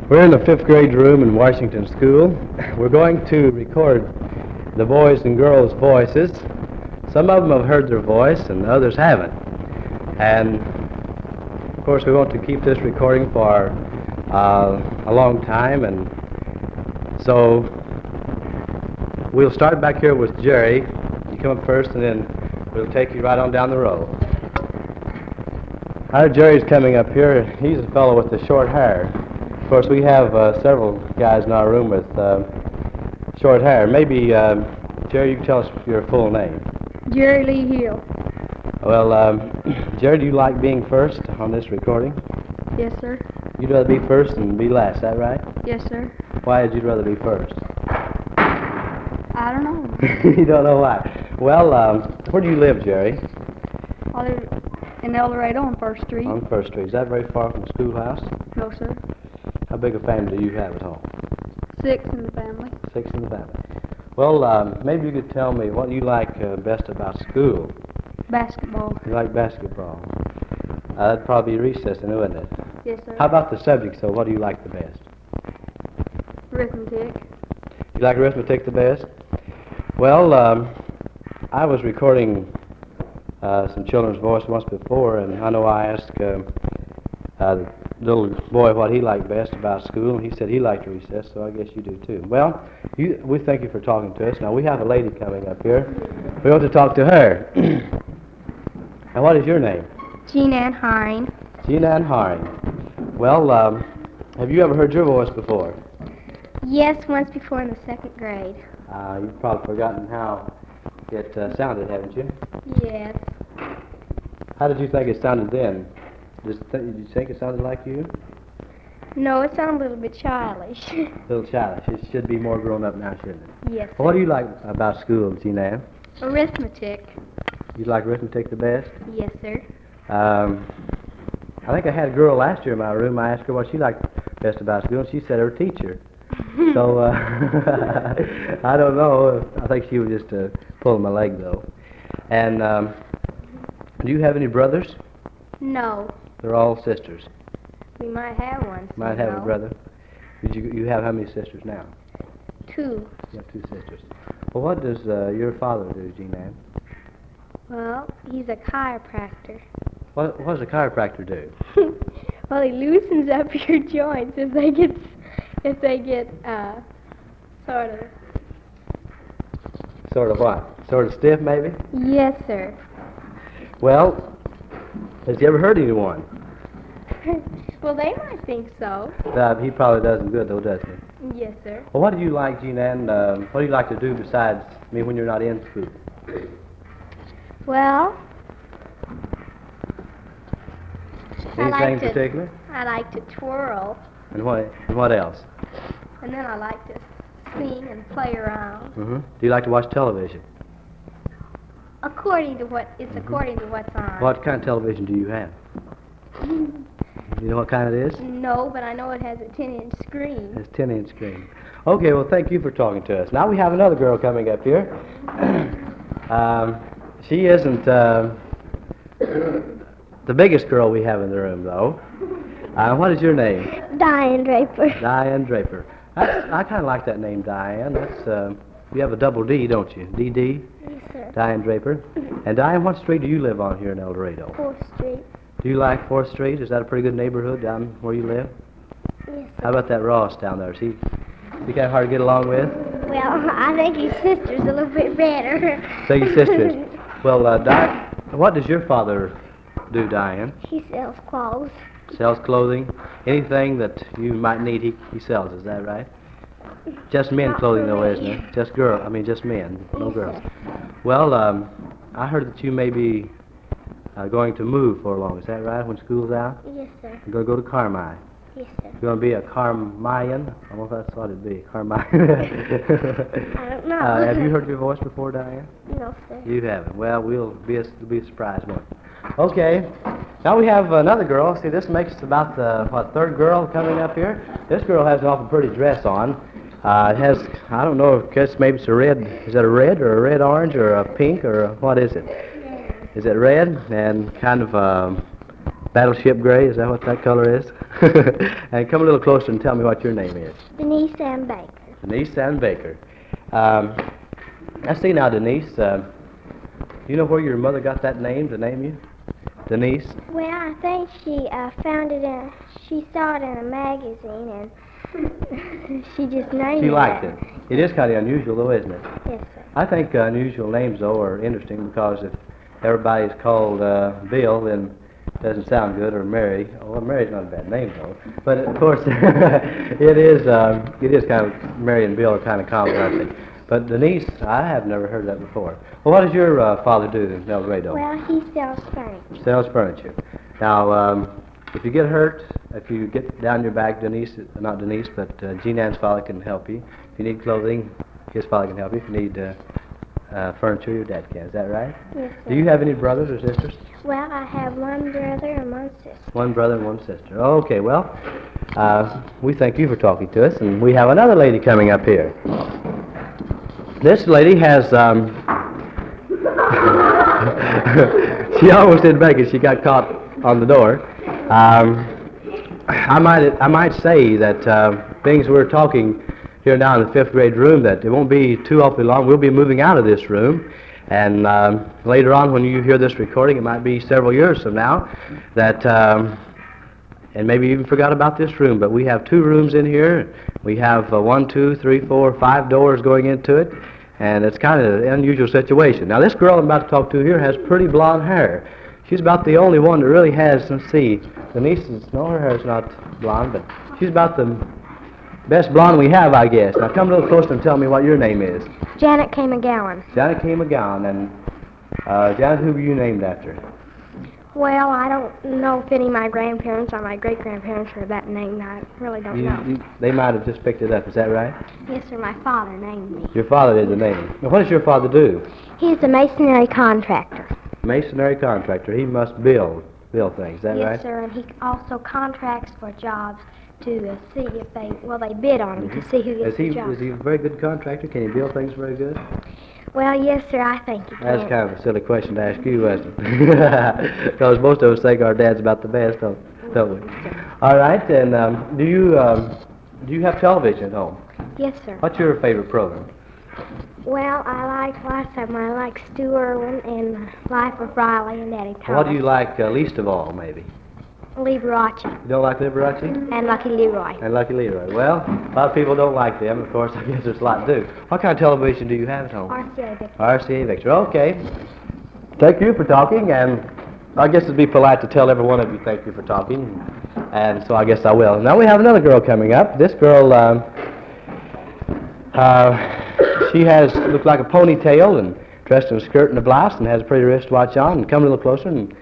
We're in the 5th grade room in Washington School. We're going to record the boys' and girls' voices. Some of them have heard their voice and others haven't. And, of course, we want to keep this recording for a long time. And so we'll start back here with Jerry. You come up first, and then we'll take you right on down the row. Our Jerry's coming up here. He's a fellow with the short hair. Of course, we have several guys in our room with short hair. Maybe, Jerry, you can tell us your full name. Jerry Lee Hill. Well, Jerry, do you like being first on this recording? Yes, sir. You'd rather be first than be last, is that right? Yes, sir. Why would you rather be first? I don't know. You don't know why. Well, where do you live, Jerry? I live in Eldorado on 1st Street. On 1st Street. Is that very far from the schoolhouse? No, sir. How big a family do you have at home? 6 in the family. 6 in the family. Well, maybe you could tell me what you like best about school. Basketball. You like basketball. That'd probably be recess, wouldn't it? Yes, sir. How about the subject, so what do you like the best? Arithmetic. You like arithmetic the best? Well, I was recording some children's voice once before, and I know I asked the little boy what he liked best about school, and he said he liked recess, so I guess you do too. Well, we thank you for talking to us. Now, we have a lady coming up here. We want to talk to her. And what is your name? Jean Ann Hine. Jean Ann Hine. Well, have you ever heard your voice before? Yes, once before in the 2nd grade. You've probably forgotten how it sounded, haven't you? Yes. How did you think it sounded then? Did you think it sounded like you? No, it sounded a little bit childish. A little childish. It should be more grown up now, shouldn't it? Yes. Well, what do you like about school, Jean Ann? Arithmetic. You like arithmetic the best? Yes, sir. I think I had a girl last year in my room. I asked her what she liked best about school, and she said her teacher. So, I don't know. I think she was just pulling my leg, though. And do you have any brothers? No. They're all sisters. We might have one. Might have a brother. You have how many sisters now? 2. You have 2 sisters. Well, what does your father do, Jean Ann? Well, he's a chiropractor. What does a chiropractor do? Well, he loosens up your joints if they get sort of. Sort of what? Sort of stiff, maybe? Yes, sir. Well, has he ever hurt anyone? Well, they might think so. He probably doesn't good, though, doesn't he? Yes, sir. Well, what do you like, Jean Ann? What do you like to do besides, when you're not in school? Well, Anything in particular? I like to twirl. And what else? And then I like to sing and play around. Mm-hmm. Do you like to watch television? According to what's on. What kind of television do you have? You know what kind it is? No, but I know it has a 10-inch screen. It's a 10-inch screen. Okay, well, thank you for talking to us. Now we have another girl coming up here. She isn't the biggest girl we have in the room, though. What is your name? Diane Draper. Diane Draper. I kind of like that name, Diane. That's you have a double D, don't you? D.D.? Yes, sir. Diane Draper. And Diane, what street do you live on here in Eldorado? 4th Street. Do you like 4th Street? Is that a pretty good neighborhood down where you live? Yes, sir. How about that Ross down there? Is he kind of hard to get along with? Well, I think his sister's a little bit better. So your sisters. Well, Diane, what does your father do, Diane? He sells clothes. Sells clothing. Anything that you might need, he sells. Is that right? Just men Not clothing, for though, me. isn't it? Just just men, no Yes, girls. sir. Well, I heard that you may be going to move for long. Is that right? When school's out, Yes, sir. you're going to go to Carmi. Yes, sir. You're going to be a Carmian. I don't know if that's what it'd be. Carmian. I don't know. Have you heard your voice before, Diane? No, sir. You haven't. Well, it'll be a surprise, won't it? Okay. Now we have another girl. See, this makes about the 3rd girl coming up here. This girl has an awful pretty dress on. It has, I don't know, maybe it's a red. Is that a red or a red orange or a pink or what is it? Is it red and kind of Battleship gray, is that what that color is? And come a little closer and tell me what your name is. Denise Ann Baker. Denise Ann Baker. I see now, Denise, do you know where your mother got that name to name you? Denise? Well, I think she found it she saw it in a magazine and she just named it. She liked it. It is kind of unusual, though, isn't it? Yes, sir. I think unusual names, though, are interesting because if everybody's called Bill, then it doesn't sound good, or Mary. Well, Mary's not a bad name, though. But, of course, it is kind of, Mary and Bill are kind of common, aren't they? But Denise, I have never heard that before. Well, what does your father do in Eldorado? Well, he sells furniture. Sells furniture. Now, if you get hurt, if you get down your back, Denise, not Denise, but Jean Ann's father can help you. If you need clothing, his father can help you. If you need furniture, your dad can. Is that right? Yes, sir. Do you have any brothers or sisters? Well, I have one brother and one sister. One brother and one sister. Okay, well, we thank you for talking to us, and we have another lady coming up here. This lady has, she almost didn't make it. She got caught on the door. I might say that things we're talking here now in the 5th grade room, that it won't be too awfully long. We'll be moving out of this room, and later on when you hear this recording, it might be several years from now, that and maybe you even forgot about this room, but we have 2 rooms in here. We have 1, 2, 3, 4, 5 doors going into it, and it's kind of an unusual situation. Now, this girl I'm about to talk to here has pretty blonde hair. She's about the only one that really has, let's see, Denise's, no, her hair's not blonde, but she's about the best blonde we have, I guess. Now, come a little closer and tell me what your name is. Janet K. McGowan. Janet K. McGowan, and Janet, who were you named after? Well, I don't know if any of my grandparents or my great-grandparents were that name. I really don't know. They might have just picked it up, is that right? Yes, sir. My father named me. Your father did the name. Now, what does your father do? He's a masonry contractor. Masonry contractor. He must build things, is that right? Yes, sir, and he also contracts for jobs to see if they bid on them to see who gets the job. Is he a very good contractor? Can he build things very good? Well, yes, sir, I think he can. That's kind of a silly question to ask you, wasn't it? Because most of us think our dad's about the best, don't we? All right, and do you have television at home? Yes, sir. What's your favorite program? Well, I like lots of them. I like Stu Irwin and Life of Riley and Daddy Thomas. What do you like least of all, maybe? Liberace. You don't like Liberace? And Lucky Leroy. And Lucky Leroy. Well, a lot of people don't like them. Of course, I guess there's a lot to do. What kind of television do you have at home? RCA Victor. RCA Victor. Okay. Thank you for talking, and I guess it'd be polite to tell every one of you thank you for talking, and so I guess I will. Now we have another girl coming up. This girl, she looks like a ponytail and dressed in a skirt and a blouse and has a pretty wristwatch on. And come a little closer and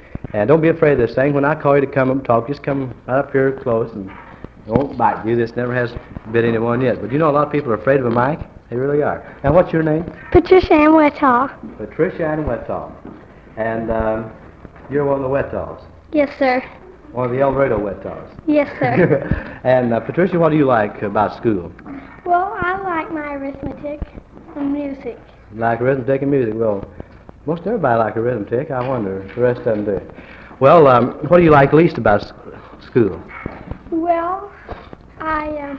don't be afraid of this thing. When I call you to come up and talk, just come right up here close and it won't bite you. This never has bit anyone yet. But you know a lot of people are afraid of a mic. They really are. Now, what's your name? Patricia Ann Wetall. Patricia Ann Wetall. And you're one of the Wetalls. Yes, sir. One of the Eldorado Wetalls. Yes, sir. And Patricia, what do you like about school? Well, I like my arithmetic and music. Like arithmetic and music. Well, most everybody like arithmetic. I wonder if the rest of them do. Well, what do you like least about school? Well, I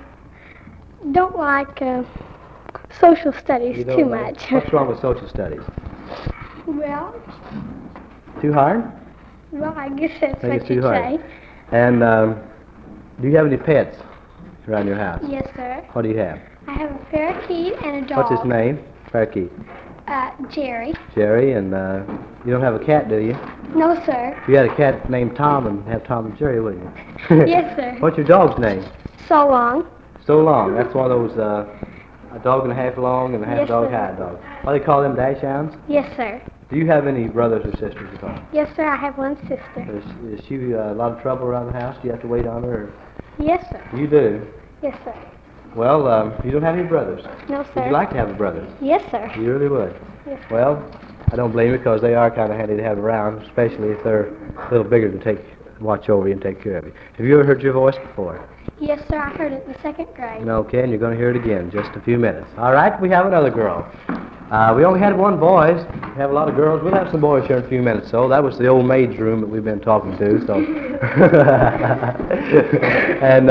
don't like social studies too much. What's wrong with social studies? Well, Too hard? well, I guess that's Think what it's too you hard. say. And do you have any pets around your house? Yes, sir. What do you have? I have a parakeet and a dog. What's his name? Parakeet. Jerry. Jerry, and you don't have a cat, do you? No, sir. If you had a cat named Tom and have Tom and Jerry, wouldn't you? Yes, sir. What's your dog's name? So long. So Long. That's one of those a dog and a half long and a half Yes, dog, sir. half dog. What do they call them, dachshunds? Yes, sir. Do you have any brothers or sisters at home? Yes, sir. I have one sister. Is she a lot of trouble around the house? Do you have to wait on her? Yes, sir. Or? You do. Yes, sir. Well, you don't have any brothers. No, sir. Would you like to have a brother? Yes, sir. You really would. Yes. Well, I don't blame you because they are kind of handy to have around, especially if they're a little bigger to watch over you and take care of you. Have you ever heard your voice before? Yes, sir. I heard it in the 2nd grade. Okay, and you're going to hear it again in just a few minutes. All right, we have another girl. We only had one boys. We have a lot of girls. We'll have some boys here in a few minutes. So that was the old maid's room that we've been talking to. So, and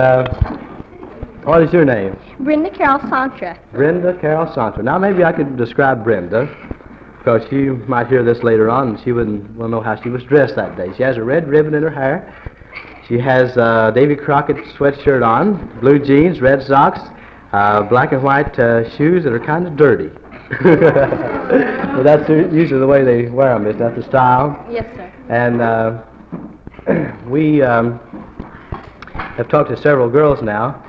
what is your name? Brenda Carol Santra. Brenda Carol Santra. Now maybe I could describe Brenda, because she might hear this later on, and she wouldn't know how she was dressed that day. She has a red ribbon in her hair. She has a Davy Crockett sweatshirt on, blue jeans, red socks, black and white shoes that are kind of dirty. Well, that's usually the way they wear them. Is that the style? Yes, sir. And we have talked to several girls now,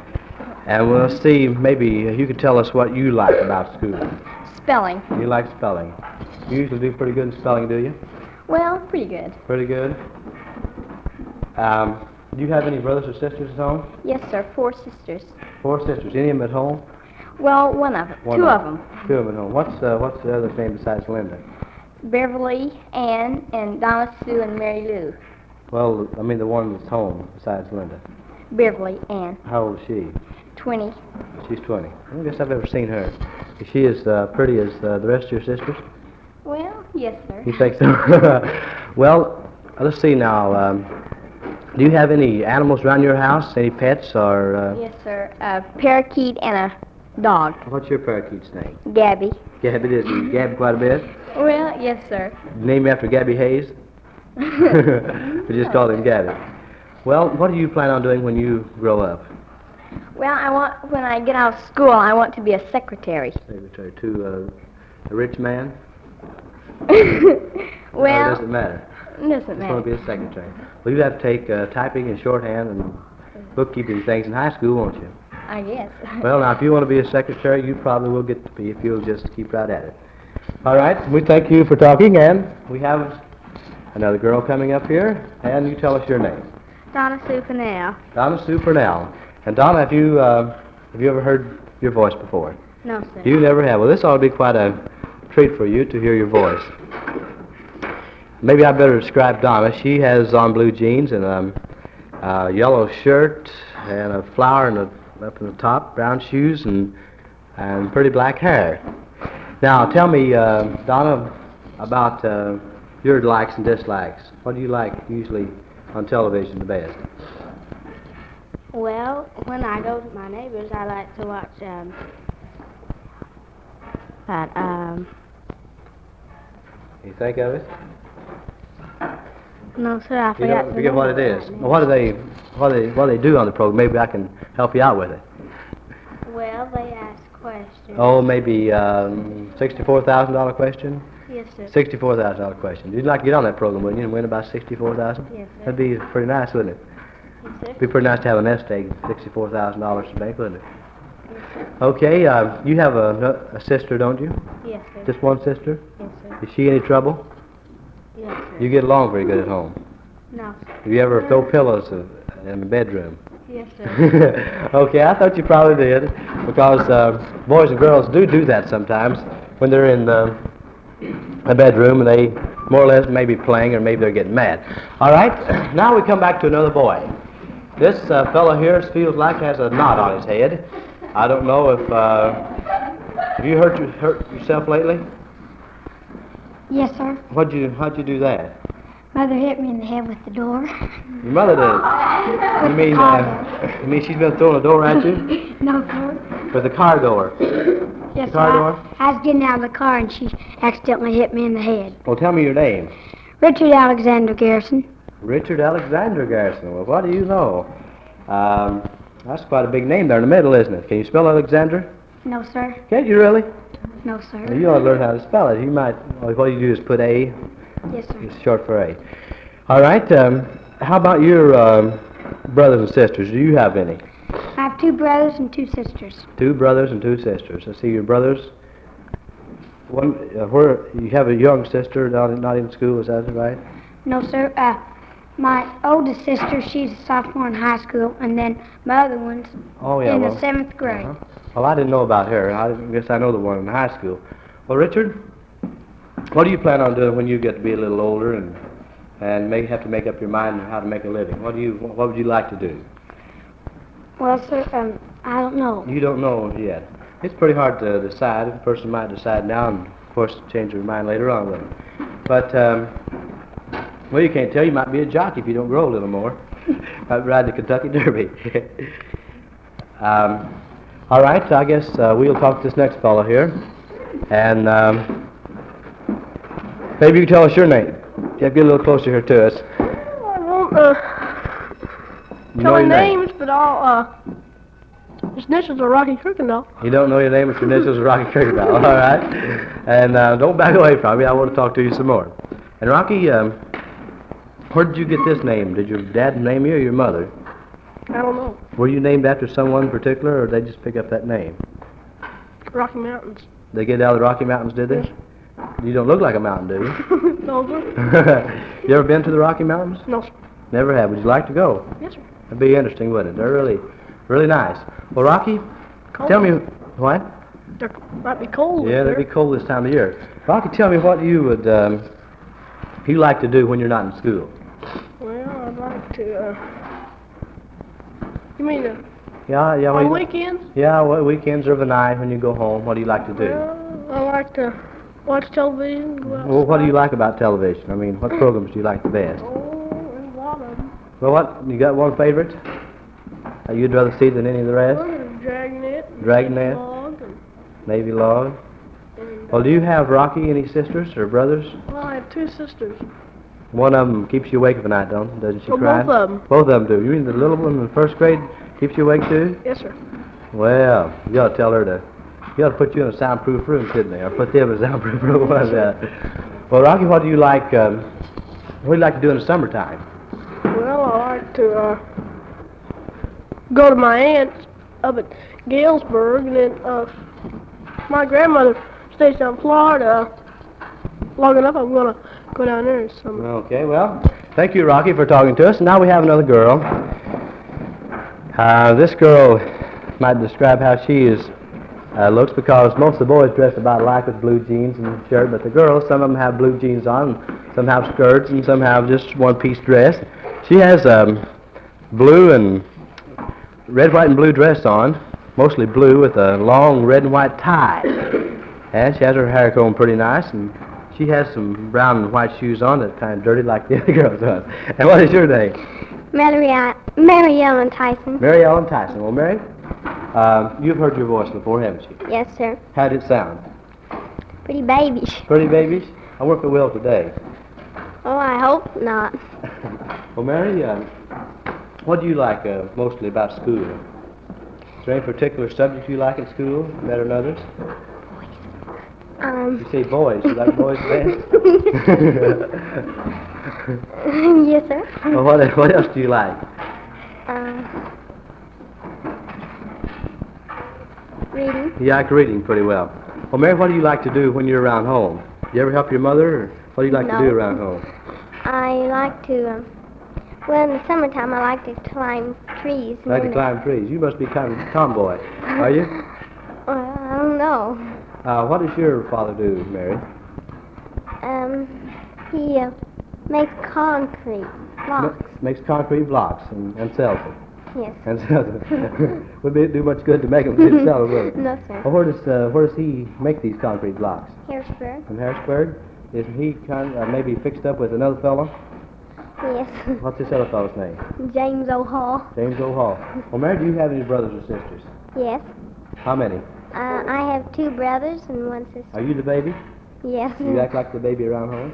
and we'll see, maybe you could tell us what you like about school. Spelling. You like spelling. You usually do pretty good in spelling, do you? Well, pretty good. Pretty good. Do you have any brothers or sisters at home? Yes, sir. 4 sisters. 4 sisters. Any of them at home? Well, one of them. Two of them. 2 of them at home. What's the other name besides Linda? Beverly, Ann, and Donna Sue, and Mary Lou. Well, I mean the one that's home besides Linda. Beverly, Ann. How old is she? 20. She's 20. I don't guess I've ever seen her. Is she as pretty as the rest of your sisters? Well, yes, sir. You think so? Well, let's see now. Do you have any animals around your house? Any pets or? Yes, sir. A parakeet and a dog. What's your parakeet's name? Gabby. Gabby. Does he gab quite a bit? Well, yes, sir. Name after Gabby Hayes? We just called him Gabby. Well, what do you plan on doing when you grow up? Well, when I get out of school, I want to be a secretary. Secretary to a rich man? Well, it doesn't matter. It doesn't Just matter. want to be a secretary. Well, you have to take typing and shorthand and bookkeeping things in high school, won't you? I guess. Well, now, if you want to be a secretary, you probably will get to be if you'll just keep right at it. All right, we thank you for talking, and we have another girl coming up here, and you tell us your name. Donna Sue Purnell. Donna Sue Purnell. And Donna, have you ever heard your voice before? No, sir. You never have. Well, this ought to be quite a treat for you to hear your voice. Maybe I better describe Donna. She has on blue jeans and a yellow shirt and a flower up in the top, brown shoes, and pretty black hair. Now, tell me, Donna, about your likes and dislikes. What do you like usually on television the best? Well, when I go to my neighbors, I like to watch You think of it? No, sir, I You forgot. don't forget what it is. What do they do on the program? Maybe I can help you out with it. Well, they ask questions. Oh, maybe $64,000 question? Yes, sir. $64,000 question. You'd like to get on that program, wouldn't you, and win about $64,000? Yes, sir. That'd be pretty nice, wouldn't it? Yes, sir. It'd be pretty nice to have a nest egg, $64,000 to bank, wouldn't it? Okay, you have a sister, don't you? Yes, sir. Just one sister? Yes, sir. Is she any trouble? Yes, sir. You get along very good at home. No, sir. Have you ever throw pillows in the bedroom? Yes, sir. Okay, I thought you probably did, because boys and girls do that sometimes when they're in a bedroom and they more or less may be playing or maybe they're getting mad. All right, now we come back to another boy. This fellow here feels like he has a knot on his head. I don't know if have you hurt yourself lately? Yes, sir. How'd you do that? Mother hit me in the head with the door. Your mother did. You mean she's been throwing a door at you? No, sir. With the car door? Yes, Car sir. door? I was getting out of the car and she accidentally hit me in the head. Well, tell me your name. Richard Alexander Garrison. Richard Alexander Garrison. Well, what do you know? That's quite a big name there in the middle, isn't it? Can you spell Alexander? No, sir. Can't you really? No, sir. Well, you ought to learn how to spell it. You might. Well, what you do is put A. Yes, sir. It's short for A. All right. How about your brothers and sisters? Do you have any? I have 2 brothers and 2 sisters. 2 brothers and 2 sisters. I see your brothers. One, where you have a young sister not in school. Is that right? No, sir. My oldest sister, she's a sophomore in high school, and then my other one's Oh yeah. in well, the 7th grade. Uh-huh. Well, I didn't know about her. I guess I know the one in high school. Well, Richard, what do you plan on doing when you get to be a little older and have to make up your mind on how to make a living? What would you like to do? Well, sir, I don't know. You don't know yet. It's pretty hard to decide. A person might decide now and course, change your mind later on with them. But, well, you can't tell. You might be a jockey if you don't grow a little more. Might ride the Kentucky Derby. All right, I guess we'll talk to this next fellow here. And maybe you can tell us your name. You have to get a little closer here to us. I won't tell my names, but his initials are Rocky Kirkendall. You don't know your name, but your initials are Rocky Kirkendall. All right. And don't back away from me. I want to talk to you some more. And Rocky, where did you get this name? Did your dad name you or your mother? I don't know. Were you named after someone in particular, or did they just pick up that name? Rocky Mountains. They get out of the Rocky Mountains, did they? Yes. You don't look like a mountain, do you? No, sir. You ever been to the Rocky Mountains? No, sir. Never have. Would you like to go? Yes, sir. That'd be interesting, wouldn't it? They're really, really nice. Well, Rocky, Cold. tell me what? There might be cold. Yeah, it'd be cold this time of year. Rocky, tell me what you would you like to do when you're not in school. Well, I'd like to. You mean Yeah. on weekends? Yeah, well, weekends or the night when you go home. What do you like to do? Well, I like to watch television. Go Well, what do you outside. like about television? I mean, what programs do you like the best? Oh, there's a lot of them. Well, what? You got one favorite you'd rather see than any of the rest? Well, there's Dragnet. Dragnet? Log, Navy Log? and, Well, do you have, Rocky, any sisters or brothers? well, I have two sisters. One of them keeps you awake of a night, doesn't she? Well, Cry? both of them. Both of them do. You mean the little one in the first grade keeps you awake too? Yes, sir. Well, you ought to tell her to. You ought to put you in a soundproof room, shouldn't they? Or put them in a soundproof room. Well, Rocky, what do you like? What do you like to do in the summertime? Well, I like to go to my aunt's up at Galesburg, and then my grandmother stays down in Florida. Long enough, I'm gonna go down there this summer. Okay, well, thank you, Rocky, for talking to us. Now we have another girl. This girl might describe how she looks, because most of the boys dress about alike with blue jeans and shirt, but the girls, some of them have blue jeans on, some have skirts, and some have just one-piece dress. She has blue and red, white, and blue dress on, mostly blue with a long red and white tie. And she has her hair combed pretty nice, and she has some brown and white shoes on that kind of dirty like the other girls does. And what is your name? Mary Ellen Tison. Mary Ellen Tison. Well, Mary, you've heard your voice before, haven't you? Yes, sir. How did it sound? Pretty babish. Pretty babish? I work at Will today. Oh, I hope not. Well, Mary, what do you like mostly about school? Is there any particular subject you like at school better than others? You say boys. You like boys best? Yes, sir. Well, what else do you like? Reading. You like reading pretty well. Well, Mary, what do you like to do when you're around home? Do you ever help your mother, or what do you like to No. do around home? I like to, well, in the summertime, I like to climb trees. You like to climb trees. You must be kind of a tomboy, are you? Well, I don't know. What does your father do, Mary? He makes concrete blocks. Makes concrete blocks and sells them. Yes. And sells them. Wouldn't do much good to make them sell them, would it? No, sir. Well, where does he make these concrete blocks? Harrisburg. From Harrisburg? Is he kind of maybe fixed up with another fellow? Yes. What's this other fellow's name? James O'Hall. James O'Hall. Well, Mary, do you have any brothers or sisters? Yes. How many? I have two brothers and one sister. Are you the baby? Yes. Do you act like the baby around home?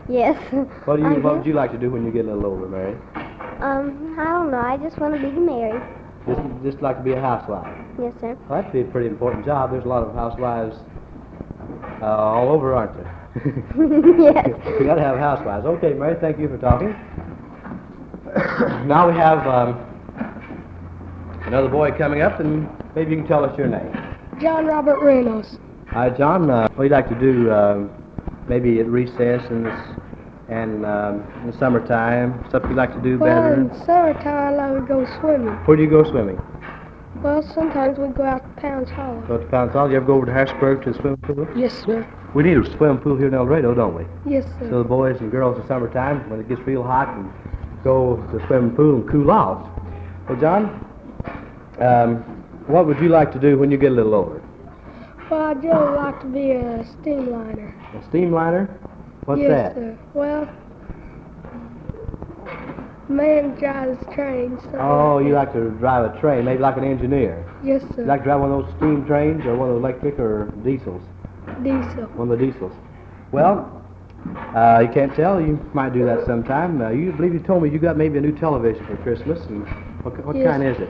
Yes. What I would do. you like to do when you get a little older, Mary? I don't know. I just want to be married. Just like to be a housewife. Yes, sir. Well, that'd be a pretty important job. There's a lot of housewives all over, aren't there? Yes. We got to have housewives. Okay, Mary, thank you for talking. Now we have another boy coming up, and maybe you can tell us your name. John Robert Reynolds. Hi, John. What do you like to do maybe at recess and in the summertime? Something you like to do Well, better? in summertime, I like to go swimming. Where do you go swimming? Well, sometimes we go out to Pounds Hollow. Go to Pounds Hall. You ever go over to Harrisburg to the swimming pool? Yes, sir. We need a swimming pool here in Eldorado, don't we? Yes, So sir. the boys and girls in summertime, when it gets real hot, and go to the swimming pool and cool off. Well, John, what would you like to do when you get a little older? Well, I'd really like to be a steamliner. A steamliner? What's Yes, that? sir. Well, man drives trains. So Oh, you like to drive a train, maybe like an engineer. Yes, You sir. like to drive one of those steam trains or one of the electric or diesels? Diesel. One of the diesels. Well, you can't tell. You might do that sometime. You believe you told me you got maybe a new television for Christmas. And what Yes. kind is it?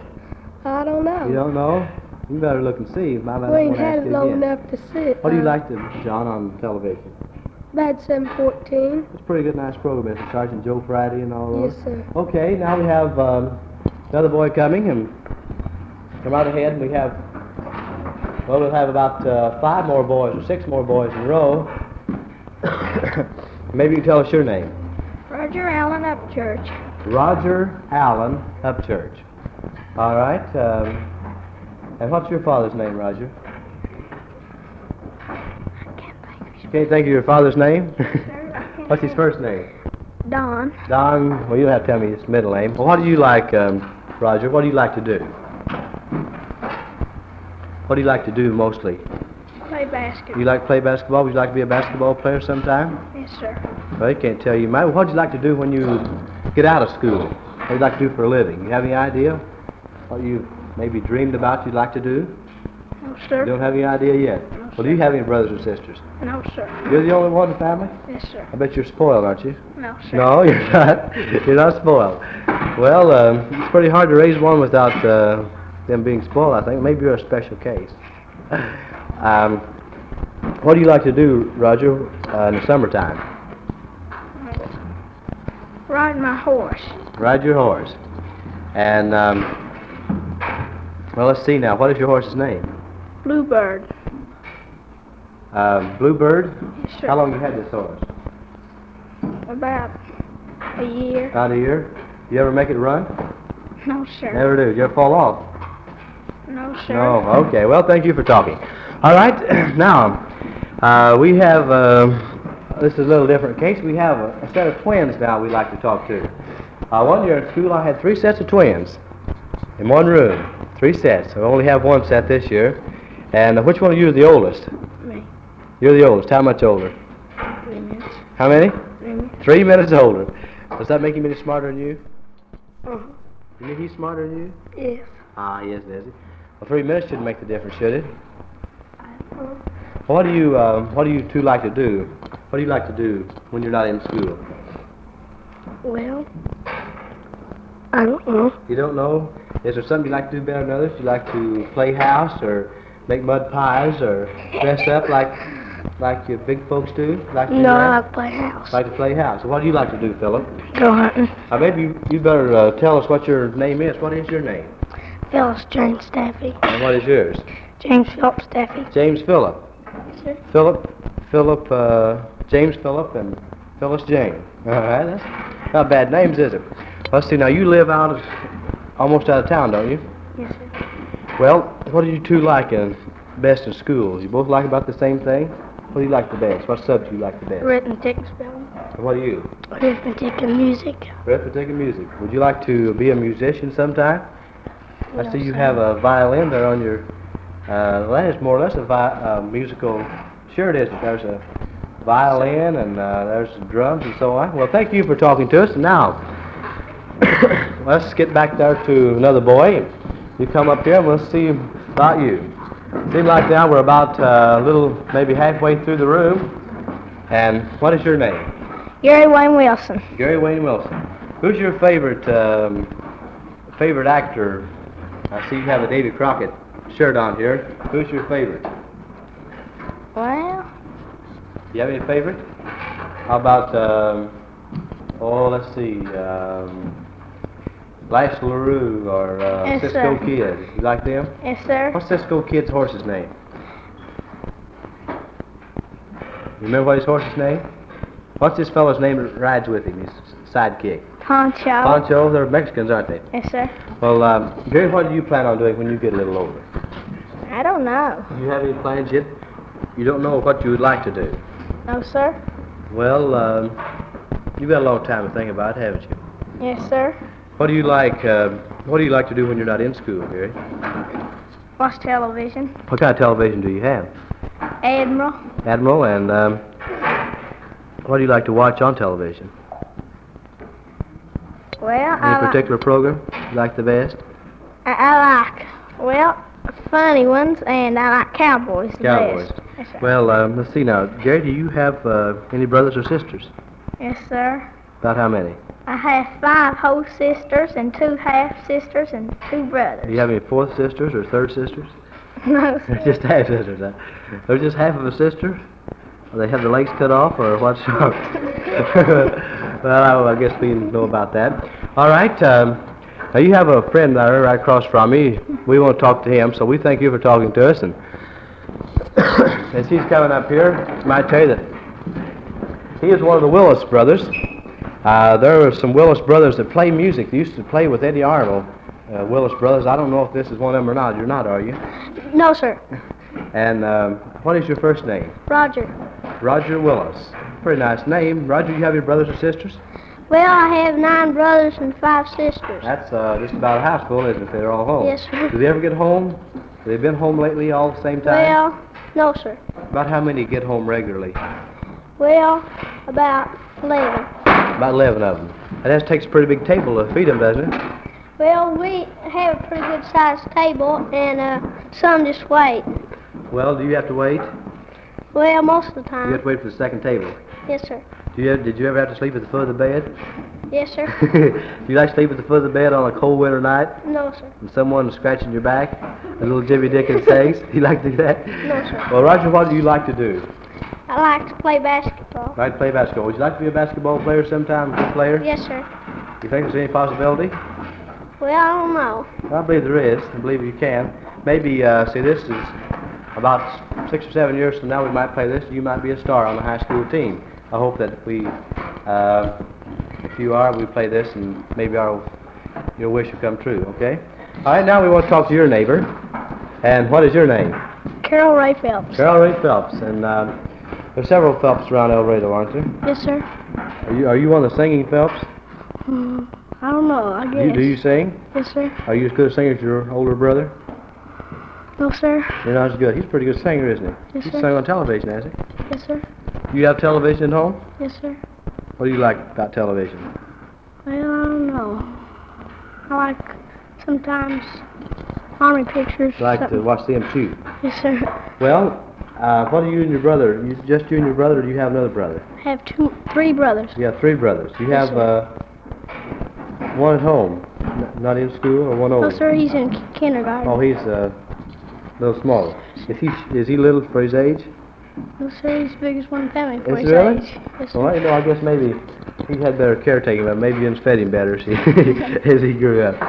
I don't know. You don't know? You better look and see. I might We ain't want to ask had it you long again. enough to sit. What do you like to, John, on television? Bad 714. It's a pretty good, nice program. It's Sergeant Joe Friday and all those. Yes, sir. Okay, now we have another boy coming, and come right ahead, and we have, well, we'll have about 5 more boys or 6 more boys in a row. Maybe you can tell us your name. Roger Allen Upchurch. Roger Allen Upchurch. All right. And what's your father's name, Roger? You can't think of your father's name? What's his first name? Don. Don. Well, you don't have to tell me his middle name. Well, what do you like, Roger? What do you like to do? What do you like to do mostly? Play basketball. You like to play basketball? Would you like to be a basketball player sometime? Yes, sir. Well, I can't tell you. What do you like to do when you get out of school? What do you like to do for a living? You have any idea what you maybe dreamed about you'd like to do? No, You sir. don't have any idea yet? Well, do you have any brothers or sisters? No, sir. You're the only one in the family? Yes, sir. I bet you're spoiled, aren't you? No, sir. No, you're not. You're not spoiled. Well, it's pretty hard to raise one without them being spoiled, I think. Maybe you're a special case. What do you like to do, Roger, in the summertime? Ride my horse. Ride your horse. And, well, let's see now. What is your horse's name? Bluebird. Bluebird? Yes, sir. How long you had this horse? About a year. About a year. You ever make it run? No, sir. Never do. Did you ever fall off? No, sir. No. Okay. Well, thank you for talking. All right. Now, we have, this is a little different case. We have a set of twins now we'd like to talk to. One year in school, I had 3 sets of twins in one room. 3 sets. I only have 1 set this year. And which one of you are the oldest? Me. You're the oldest. How much older? 3 minutes. How many? 3 minutes. 3 minutes older. Does that make him any smarter than you? Uh-huh. You think he's smarter than you? Yes. Ah, yes, does he? Well, 3 minutes shouldn't make the difference, should it? What do you two like to do? What do you like to do when you're not in school? Well, I don't know. You don't know? Is there something you like to do better than others? You like to play house or make mud pies or dress up like your big folks do? Like to do No, I that? like to play house. Like to play house. What do you like to do, Philip? Go hunting. Maybe you better tell us what your name is. What is your name? Phyllis James Staffy. And what is yours? James Phelps Staffy. James Philip. Sir. Philip, James Philip, and Phyllis Jane. All right, that's not bad names, is it? Let's see, now you live almost out of town, don't you? Yes, sir. Well, what do you two like best in school? You both like about the same thing? What do you like the best? What subject do you like the best? Arithmetic and spelling. And what do you? Arithmetic and music. Arithmetic and music. Would you like to be a musician sometime? I No, see you sir. have a violin there on your, that is more or less a musical, sure it is. There's a violin and there's drums and so on. Well, thank you for talking to us. And now, let's get back there to another boy. You come up here and we'll see about you. Seems like now we're about maybe halfway through the room. And what is your name? Gary Wayne Wilson. Gary Wayne Wilson. Who's your favorite actor? I see you have a Davy Crockett shirt on here. Who's your favorite? Well, Do you have any favorite? How about, let's see, Lash LaRue or Yes, Cisco sir. Kid. You like them? yes, sir. What's Cisco Kid's horse's name? You remember what his horse's name? What's this fellow's name that rides with him, his sidekick? Poncho. Pancho, they're Mexicans, aren't they? Yes, sir. Well, Gary, what do you plan on doing when you get a little older? I don't know. Do you have any plans yet? You don't know what you would like to do. No, sir. Well, you've got a long time to think about it, haven't you? Yes, sir. What do you like to do when you're not in school, Gary? Watch television. What kind of television do you have? Admiral. Admiral, and what do you like to watch on television? Well, Any particular program you like the best? I like, funny ones, and I like Cowboys the Cowboys. best. Yes, sir. Well, let's see now. Gary, do you have any brothers or sisters? Yes, sir. About how many? I have 5 whole sisters and 2 half sisters and 2 brothers. Do you have any fourth sisters or third sisters? No, sir. Just half sisters, huh? They're just half of a sister? Or they have the legs cut off, or what's wrong? Well, I guess we know about that. All right. Now, you have a friend there right across from me. We want to talk to him, so we thank you for talking to us. And as he's coming up here, I might tell you that he is one of the Willis brothers. There are some Willis brothers that play music. They used to play with Eddie Arnold, Willis brothers. I don't know if this is one of them or not. You're not, are you? No, sir. And what is your first name? Roger. Roger Willis. Pretty nice name. Roger, you have your brothers or sisters? Well, I have 9 brothers and 5 sisters. That's just about a house full, isn't it? They're all home. Yes, sir. Do they ever get home? Have they been home lately all at the same time? Well, no, sir. About how many get home regularly? Well, about 11. About 11 of them. That takes a pretty big table to feed them, doesn't it? Well, we have a pretty good sized table, and some just wait. Well, do you have to wait? Well, most of the You time. have to wait for the second table. Yes, sir. Did you ever have to sleep at the foot of the bed? Yes, sir. Do you like to sleep at the foot of the bed on a cold winter night? No, sir. And someone scratching your back? A little Jimmy Dickens things? Do you like to do that? No, sir. Well, Roger, what do you like to do? I like to play basketball. Like to play basketball. Would you like to be a basketball player sometime, a good player? Yes, sir. You think there's any possibility? Well, I don't know. I believe there is. I believe you can. Maybe, see, this is about 6 or 7 years from now, we might play this. You might be a star on the high school team. I hope that we, if you are, we play this, and maybe your wish will come true, okay? All right, now we want to talk to your neighbor. And what is your name? Carol Ray Phelps. Carol Ray Phelps. And there's several Phelps around Eldorado, aren't there? Yes, sir. Are you one of the singing Phelps? I don't know, I guess. Do you sing? Yes, sir. Are you as good a singer as your older brother? No, sir. You're not as good. He's a pretty good singer, isn't he? Yes, He's sir. sung on television, has he? Yes, sir. You have television at home? Yes, sir. What do you like about television? Well, I don't know. I like sometimes army pictures. You like to watch them shoot? Yes, sir. Well, what are you and your brother? Just you and your brother, or do you have another brother? I have 3 brothers. You have 3 brothers. You Yes, have one at home, not in school, or one No, older? sir, he's in kindergarten. Oh, he's a little smaller. Is he little for his age? No, sir, he's the biggest one in the family for Is his he really? age. Yes, sir. Well, you know, I guess maybe he had better caretaking, but maybe you fed him better as he grew up.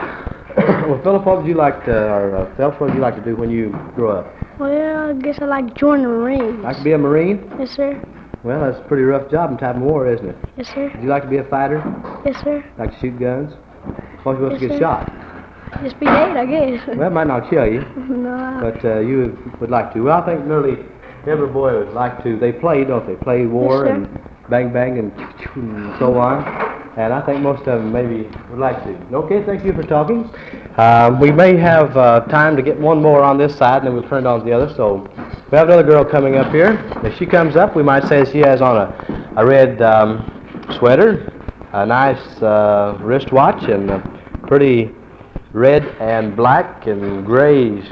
Well, Philip, what would you like to, or Phelps, what would you like to do when you grow up? Well, I guess I'd like to join the Marines. Like to be a Marine? Yes, sir. Well, that's a pretty rough job in time of war, isn't it? Yes, sir. Would you like to be a fighter? Yes, sir. Like to shoot guns? What if you want to Yes, get sir. shot? Just be dead, I guess. Well, it might not kill you, No, but you would like to. Well, I think nearly every boy would like to. They play, don't they? Play war Yes, sir. and bang bang and so on. And I think most of them maybe would like to. Okay, thank you for talking. We may have time to get one more on this side, and then we'll turn it on to the other. So we have another girl coming up here. If she comes up, we might say she has on a red sweater, a nice wristwatch, and a pretty red and black and gray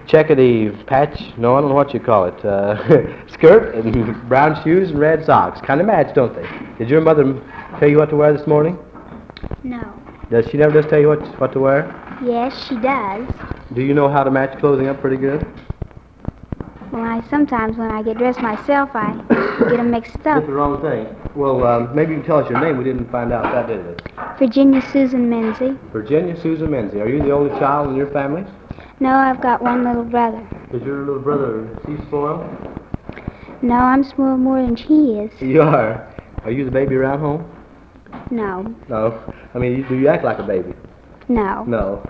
checkety patch, no, I don't know what you call it, skirt and brown shoes and red socks. Kind of match, don't they? Did your mother tell you what to wear this morning? No. Does she never just tell you what to wear? Yes, she does. Do you know how to match clothing up pretty good? Well, sometimes when I get dressed myself, I get them mixed Get up. the wrong thing. Well, maybe you can tell us your name. We didn't find out that, did we? Virginia Susan Menzie. Virginia Susan Menzie. Are you the only child in your family? No, I've got one little brother. Is your little brother, is he spoiled? No, I'm spoiled more than she is. You are. Are you the baby around home? No. No. I mean, do you act like a baby? No. No.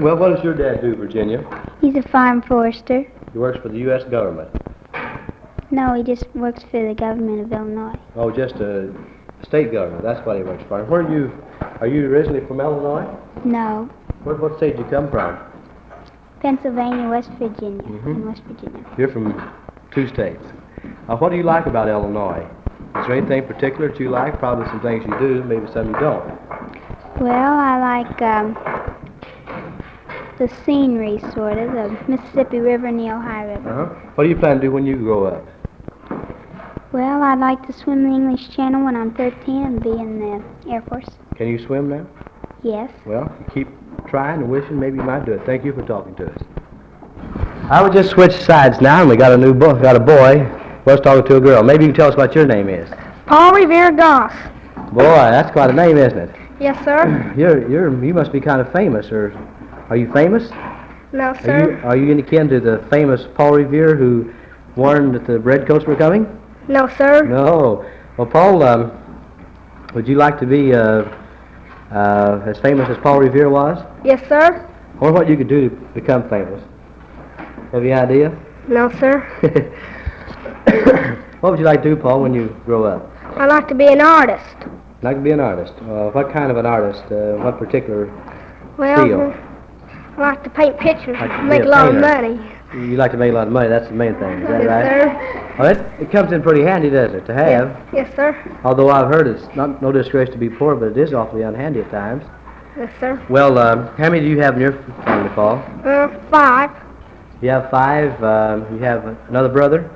Well, what does your dad do, Virginia? He's a farm forester. He works for the U.S. government. No, he just works for the government of Illinois. Oh, just a state government. That's what he works for. And are you originally from Illinois? No. What state did you come from? Pennsylvania, West Virginia, and West Virginia. You're from 2 states. What do you like about Illinois? Is there anything particular that you like? Probably some things you do, maybe some you don't. Well, I like the scenery, sort of, the Mississippi River and the Ohio River. What do you plan to do when you grow up? Well, I'd like to swim the English Channel when I'm 13 and be in the Air Force. Can you swim now? Yes. Well, keep trying and wishing maybe you might do it. Thank you for talking to us. I would just switch sides now, and we got a new boy. Got a boy. Was talking to a girl. Maybe you can tell us what your name is. Paul Revere Goeff. Boy, that's quite a name, isn't it? Yes, sir. You must be kind of famous, or are you famous? No, sir. Are you any kin to the famous Paul Revere who warned that the redcoats were coming? No, sir. No. Well, Paul, would you like to be as famous as Paul Revere was? Yes, sir. I wonder what you could do to become famous. Have you any idea? No, sir. What would you like to do, Paul, when you grow up? I'd like to be an artist. Like to be an artist. What kind of an artist? What particular Well, field? I like to paint pictures, Like to be make a a lot of painter. money. You like to make a lot of money. That's the main thing. Is that Yes, right? sir. Well, it comes in pretty handy, doesn't it, to have? Yes, sir. Although I've heard it's not no disgrace to be poor, but it is awfully unhandy at times. Yes, sir. Well, how many do you have in your family, Paul? 5. You have 5. You have another brother?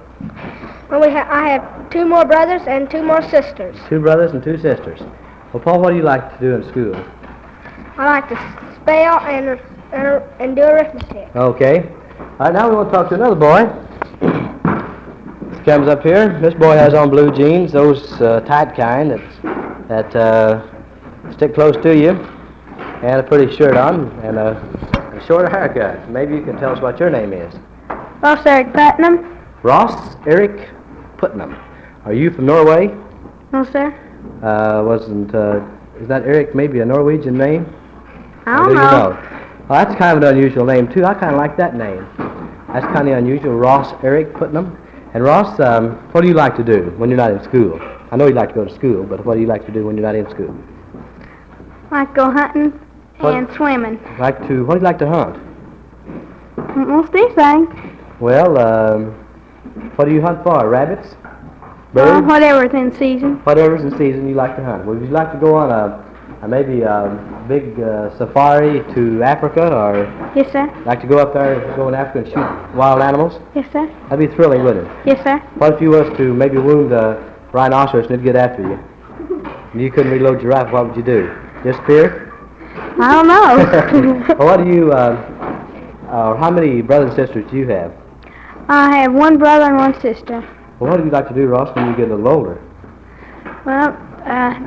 Well, I have 2 more brothers and 2 more sisters. 2 brothers and 2 sisters. Well, Paul, what do you like to do in school? I like to spell and do arithmetic. Okay. All right, now we want to talk to another boy. He comes up here. This boy has on blue jeans, those tight kind that stick close to you, and a pretty shirt on, and a shorter haircut. Maybe you can tell us what your name is. Ross Eric Putnam. Ross Eric Putnam. Are you from Norway? No, sir. Is that Eric maybe a Norwegian name? I Or don't do you know. Well, that's kind of an unusual name, too. I kind of like that name. That's kind of unusual, Ross Eric Putnam. And Ross, what do you like to do when you're not in school? I know you like to go to school, but what do you like to do when you're not in school? I like to go hunting What? and swimming. What do you like to hunt? Most anything. Well, what do you hunt for? Rabbits? Well, Birds? whatever's in season. Whatever's in season you like to hunt. Would you like to go on maybe a big safari to Africa, or Yes, sir. like to go up there, go in Africa and shoot wild animals? Yes, sir. That'd be thrilling, wouldn't it? Yes, sir. What if you was to maybe wound a rhinoceros and it'd get after you? And you couldn't reload your rifle, what would you do? Disappear? I don't know. Well, what do you, how many brothers and sisters do you have? I have 1 brother and 1 sister. Well, what do you like to do, Ross, when you get a little older? Well,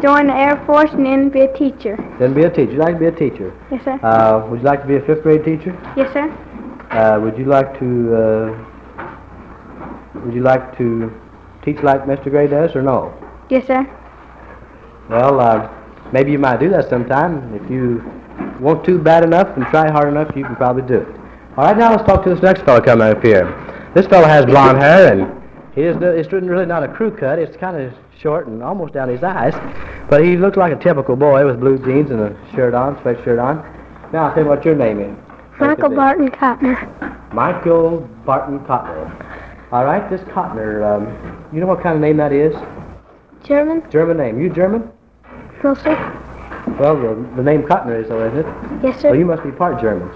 join the Air Force and then be a teacher. Then be a teacher. You'd like to be a teacher. Yes, sir. Would you like to be a 5th grade teacher? Yes, sir. Would you like to teach like Mr. Gray does, or no? Yes, sir. Well, maybe you might do that sometime. If you want to bad enough and try hard enough, you can probably do it. All right, now let's talk to this next fellow coming up here. This fellow has blonde hair, and it's really not a crew cut. It's kind of short and almost down his eyes. But he looks like a typical boy with blue jeans and a shirt on, sweatshirt on. Now, I'll tell you what your name is. Michael Barton Kottner. Michael Barton Kottner. All right, this Kottner, you know what kind of name that is? German? German name. You German? No, sir. Well, the name Kottner is, though, isn't it? Yes, sir. Well, you must be part German.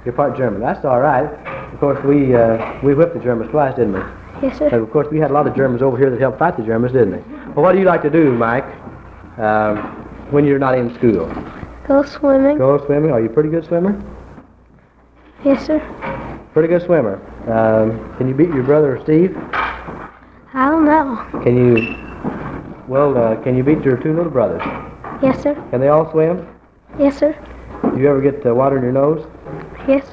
You're part German. That's all right. Of course, we whipped the Germans twice, didn't we? Yes, sir. And of course, we had a lot of Germans over here that helped fight the Germans, didn't they? Well, what do you like to do, Mike, when you're not in school? Go swimming. Go swimming. Are you a pretty good swimmer? Yes, sir. Pretty good swimmer. Can you beat your brother Steve? I don't know. Can you beat your 2 little brothers? Yes, sir. Can they all swim? Yes, sir. Do you ever get water in your nose? Yes.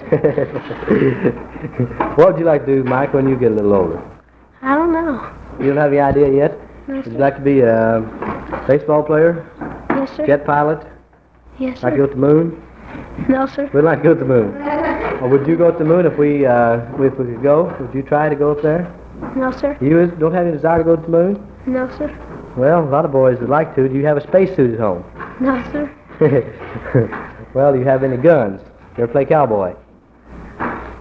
What would you like to do, Mike, when you get a little older? I don't know. You don't have any idea yet? No, Would sir. you like to be a baseball player? Yes, sir. Jet pilot? Yes, Like to sir. go to the moon? No, sir. We'd like to go to the moon. Or would you go to the moon if we could go? Would you try to go up there? No, sir. You don't have any desire to go to the moon? No, sir. Well, a lot of boys would like to. Do you have a spacesuit at home? No, sir. Well, do you have any guns? You ever play cowboy?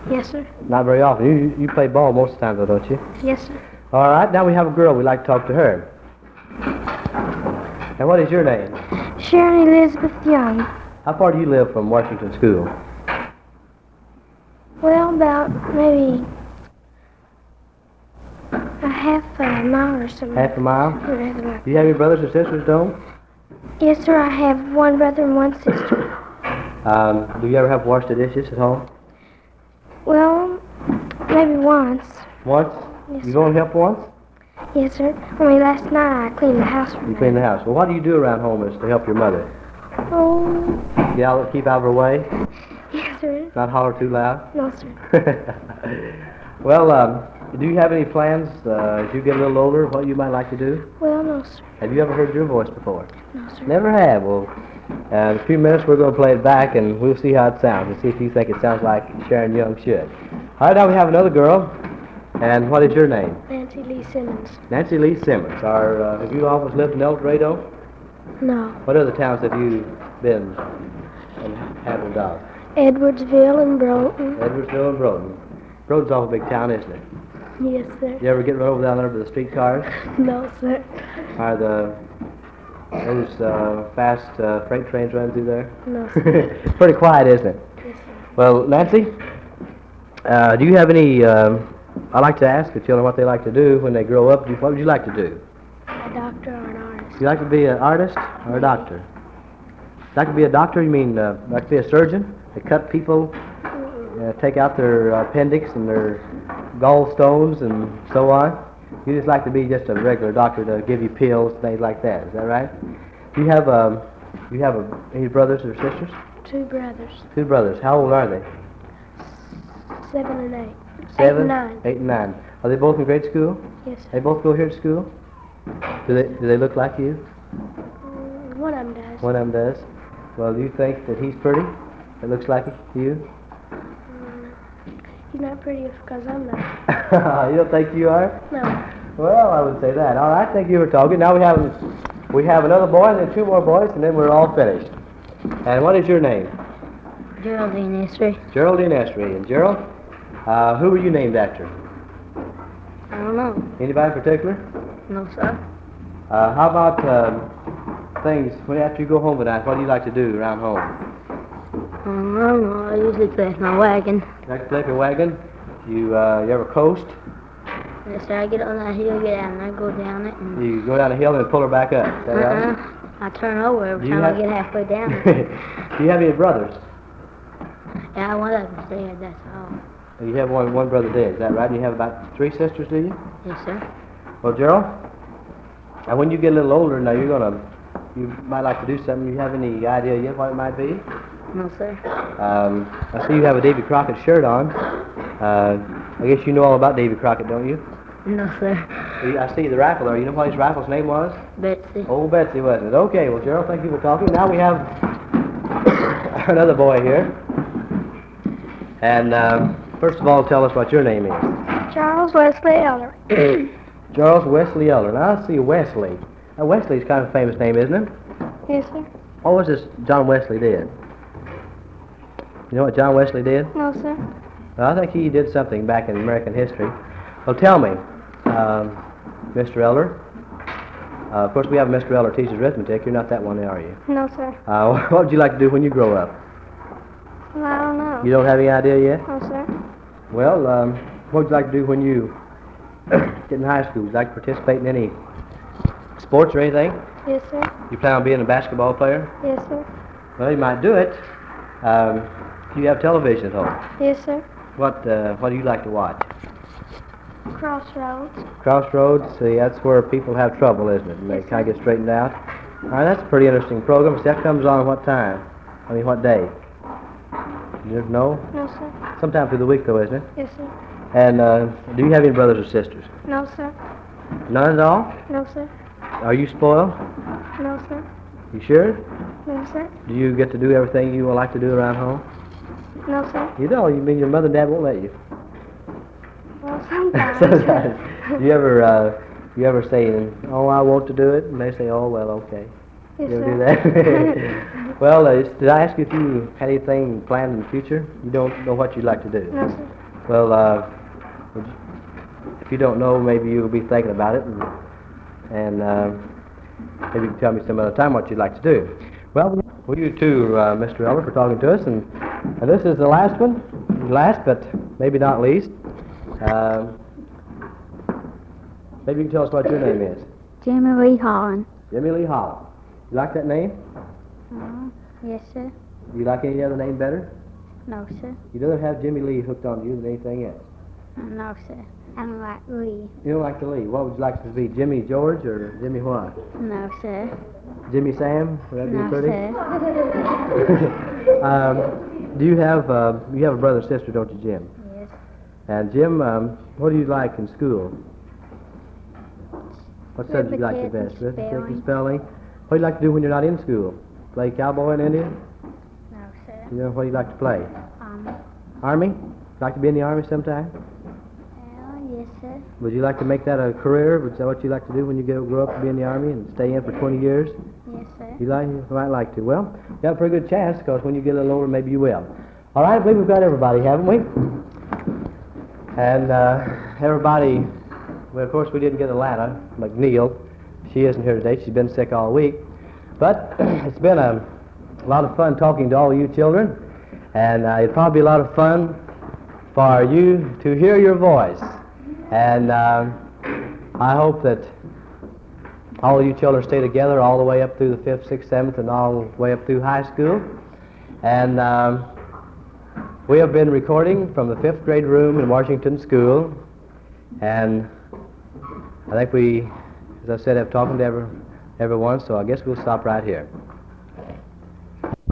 Yes, sir. Not very often. You play ball most of the time, though, don't you? Yes, sir. All right, now we have a girl. We'd like to talk to her. And what is your name? Sharon Elizabeth Young. How far do you live from Washington School? Well, about maybe a half a mile or something. Half a mile? Rather like Do you have any brothers or sisters, don't? Yes, sir. I have one brother and one sister. Do you ever have to wash the dishes at home? Well, maybe once. Once? Yes, You sir. go and help once? Yes, sir. Only last night I cleaned the house for You clean the house. Well, what do you do around home is to help your mother? Oh, Get out, keep out of her way? yes, sir. Not holler too loud? No, sir. Well, do you have any plans as you get a little older, what you might like to do? Well, no, sir. Have you ever heard your voice before? No, sir. Never have. Well, in a few minutes we're going to play it back and we'll see how it sounds and see if you think it sounds like Sharon Young should. All right, now we have another girl. And what is your name? Nancy Lee Simmons. Nancy Lee Simmons. Have you always lived in Eldorado? No. What other towns have you been inhabitant of? Edwardsville and Broughton. Edwardsville and Broughton. Broughton's all a big town, isn't it? Yes, sir. You ever get run over down there with the streetcars? No, sir. Are those fast freight trains running through there? No, sir. It's pretty quiet, isn't it? Yes, sir. Well, Nancy, do you have any, I like to ask the children what they like to do when they grow up. What would you like to do? A doctor or an artist. You like to be an artist or a doctor? Like to be a doctor, you mean like to be a surgeon? They cut people, take out their appendix and their gallstones and so on? You just like to be just a regular doctor to give you pills, things like that. Is that right? Do you have any brothers or sisters? 2 brothers. 2 brothers. How old are they? 7 and 8. 7, 8 and 9. 8 and 9. Are they both in grade school? Yes, sir. They both go here to school? Do they look like you? One of them does. One of them does. Well, do you think that he's pretty? That looks like you? He's not pretty because I'm not. You don't think you are? No. Well, I would say that. All right, thank you for talking. Now we have another boy and then 2 more boys, and then we're all finished. And what is your name? Geraldine Estrie. Geraldine Estrie. And Gerald, who were you named after? I don't know. Anybody in particular? No, sir. How about things, after you go home tonight, what do you like to do around home? I don't know. I usually play with my wagon. You like to play with your wagon? You ever coast? Yes, sir. I get on that hill, get out, and I go down it. And You go down the hill and pull her back up. Is that right? I turn over every Do you time have- I get halfway down it. Do you have any brothers? Yeah, one of them's dead, that's all. You have one brother dead, is that right? You have about 3 sisters, do you? Yes, sir. Well, Gerald, and when you get a little older, now you might like to do something. You have any idea yet what it might be? No, sir. I see you have a Davy Crockett shirt on. I guess you know all about Davy Crockett, don't you? No, sir. I see the rifle there. You know what his rifle's name was? Betsy. Old Betsy, wasn't it? Okay, well, Gerald, thank you for talking. Now we have another boy here. And first of all, tell us what your name is. Charles Wesley Elder. Charles Wesley Elder. Now, I see Wesley. Now, Wesley's kind of a famous name, isn't it? Yes, sir. What was this John Wesley did? You know what John Wesley did? No, sir. Well, I think he did something back in American history. Well, tell me, Mr. Elder. Of course, we have Mr. Elder teaches arithmetic. You're not that one, are you? No, sir. What would you like to do when you grow up? Well, I don't know. You don't have any idea yet? No, sir. Well, what would you like to do when you get in high school? Would you like to participate in any sports or anything? Yes, sir. You plan on being a basketball player? Yes, sir. Well, you might do it. You have television at home. Yes, sir. What do you like to watch? Crossroads. Crossroads. See, that's where people have trouble, isn't it? And they kind of get straightened out. All right, that's a pretty interesting program. So that comes on what time? I mean, what day? You don't know? No, sir. Sometime through the week, though, isn't it? Yes, sir. And do you have any brothers or sisters? No, sir. None at all? No, sir. Are you spoiled? No, sir. You sure? No, sir. Do you get to do everything you would like to do around home? No, sir. You don't. You mean your mother and dad won't let you? Well, sometimes. Sometimes. You ever say, "Oh, I want to do it," and they say, "Oh, well, okay." Yes, You ever do sir. that? Well, did I ask you if you had anything planned in the future? You don't know what you'd like to do? No, sir. Well, if you don't know, maybe you'll be thinking about it, and maybe you can tell me some other time what you'd like to do. Well, you too, Mr. Eller, for talking to us, and this is the last one, last but maybe not least. Maybe you can tell us what your name is. Jimmy Lee Holland. Jimmy Lee Holland. You like that name? Yes, sir. Do you like any other name better? No, sir. You'd rather have Jimmy Lee hooked on you than anything else. No, sir. I don't like Lee. You don't like the Lee. What would you like to be, Jimmy George or Jimmy what? No, sir. Jimmy Sam? Would that be No, pretty? sir. Do you have a brother and sister, don't you, Jim? Yes. And Jim, what do you like in school? What subject do you like the best? Arithmetic, Arithmetic and spelling. What do you like to do when you're not in school? Play cowboy in India? No, sir. You know, what do you like to play? Army? Like to be in the Army sometime? Yes, sir. Would you like to make that a career? Is that what you like to do when you grow up to be in the Army and stay in for 20 years? Yes, sir. You might like to. Well, you have a pretty good chance, because when you get a little older, maybe you will. All right, I believe we've got everybody, haven't we? And everybody, well, of course, we didn't get Alana McNeil. She isn't here today. She's been sick all week. But it's been a lot of fun talking to all you children, and it'd probably be a lot of fun for you to hear your voice. And I hope that all of you children stay together all the way up through the 5th, 6th, 7th, and all the way up through high school. And we have been recording from the 5th grade room in Washington School. And I think we, as I said, have talked to everyone, so I guess we'll stop right here.